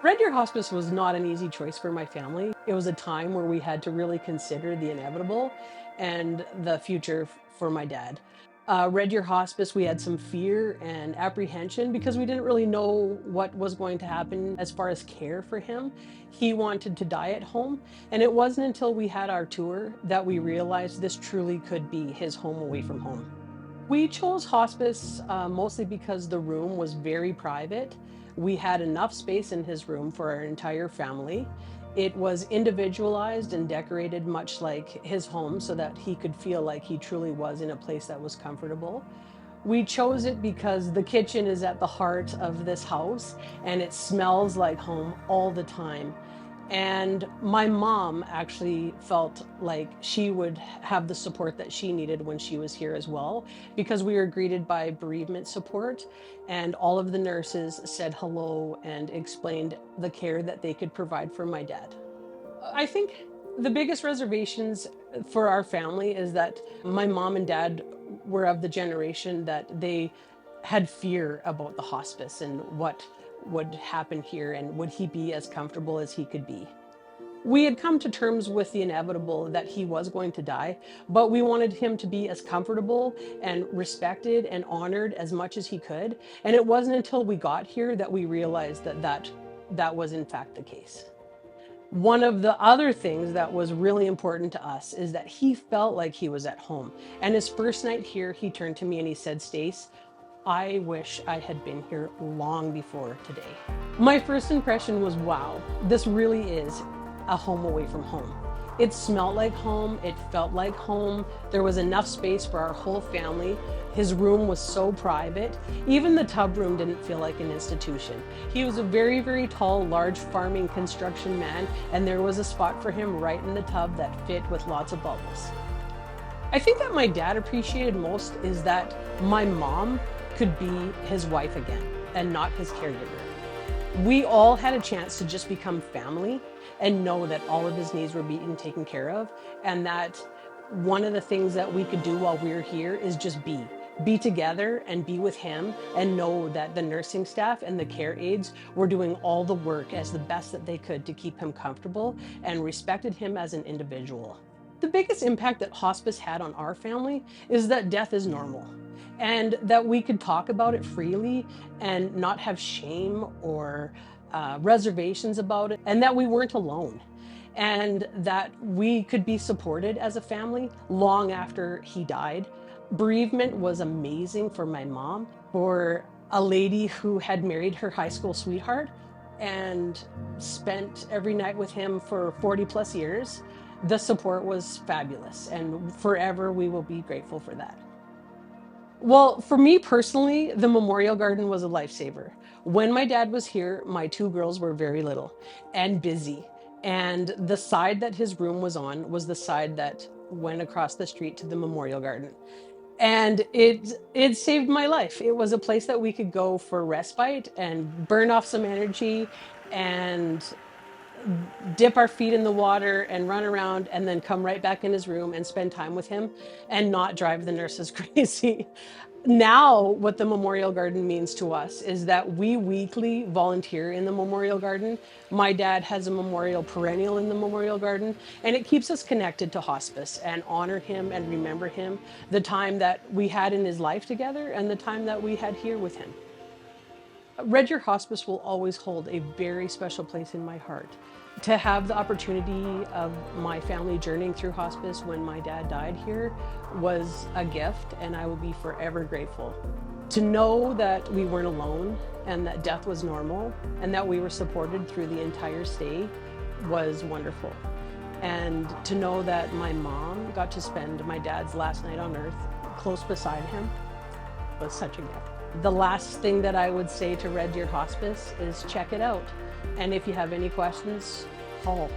Red Deer Hospice was not an easy choice for my family. It was a time where we had to really consider the inevitable and the future for my dad. Red Deer Hospice, we had some fear and apprehension because we didn't really know what was going to happen as far as care for him. He wanted to die at home, and it wasn't until we had our tour that we realized this truly could be his home away from home. We chose hospice mostly because the room was very private. We had enough space in his room for our entire family. It was individualized and decorated much like his home so that he could feel like he truly was in a place that was comfortable. We chose it because the kitchen is at the heart of this house and it smells like home all the time. And my mom actually felt like she would have the support that she needed when she was here as well, because we were greeted by bereavement support and all of the nurses said hello and explained the care that they could provide for my dad. I think the biggest reservations for our family is that my mom and dad were of the generation that they had fear about the hospice and what would happen here and would he be as comfortable as he could be. We had come to terms with the inevitable that he was going to die, but we wanted him to be as comfortable and respected and honored as much as he could. And it wasn't until we got here that we realized that was in fact the case. One of the other things that was really important to us is that he felt like he was at home. And his first night here, he turned to me and he said, "Stace, I wish I had been here long before today." My first impression was, wow, this really is a home away from home. It smelled like home, it felt like home. There was enough space for our whole family. His room was so private. Even the tub room didn't feel like an institution. He was a very, very tall, large farming construction man, and there was a spot for him right in the tub that fit with lots of bubbles. I think that my dad appreciated most is that my mom could be his wife again and not his caregiver. We all had a chance to just become family and know that all of his needs were being taken care of, and that one of the things that we could do while we were here is just be together and be with him and know that the nursing staff and the care aides were doing all the work as the best that they could to keep him comfortable and respected him as an individual. The biggest impact that hospice had on our family is that death is normal and that we could talk about it freely and not have shame or reservations about it, and that we weren't alone, and that we could be supported as a family long after he died. Bereavement was amazing for my mom, for a lady who had married her high school sweetheart and spent every night with him for 40 plus years. The support was fabulous, and forever we will be grateful for that. Well, for me personally, the memorial garden was a lifesaver. When my dad was here, my two girls were very little and busy. And the side that his room was on was the side that went across the street to the memorial garden. And it saved my life. It was a place that we could go for respite and burn off some energy and dip our feet in the water and run around and then come right back in his room and spend time with him and not drive the nurses crazy. Now, what the Memorial Garden means to us is that we weekly volunteer in the Memorial Garden. My dad has a memorial perennial in the Memorial Garden, and it keeps us connected to hospice and honor him and remember him, the time that we had in his life together and the time that we had here with him. Red Deer Hospice will always hold a very special place in my heart. To have the opportunity of my family journeying through hospice when my dad died here was a gift, and I will be forever grateful. To know that we weren't alone and that death was normal and that we were supported through the entire stay was wonderful. And to know that my mom got to spend my dad's last night on earth close beside him was such a gift. The last thing that I would say to Red Deer Hospice is check it out. And if you have any questions, call.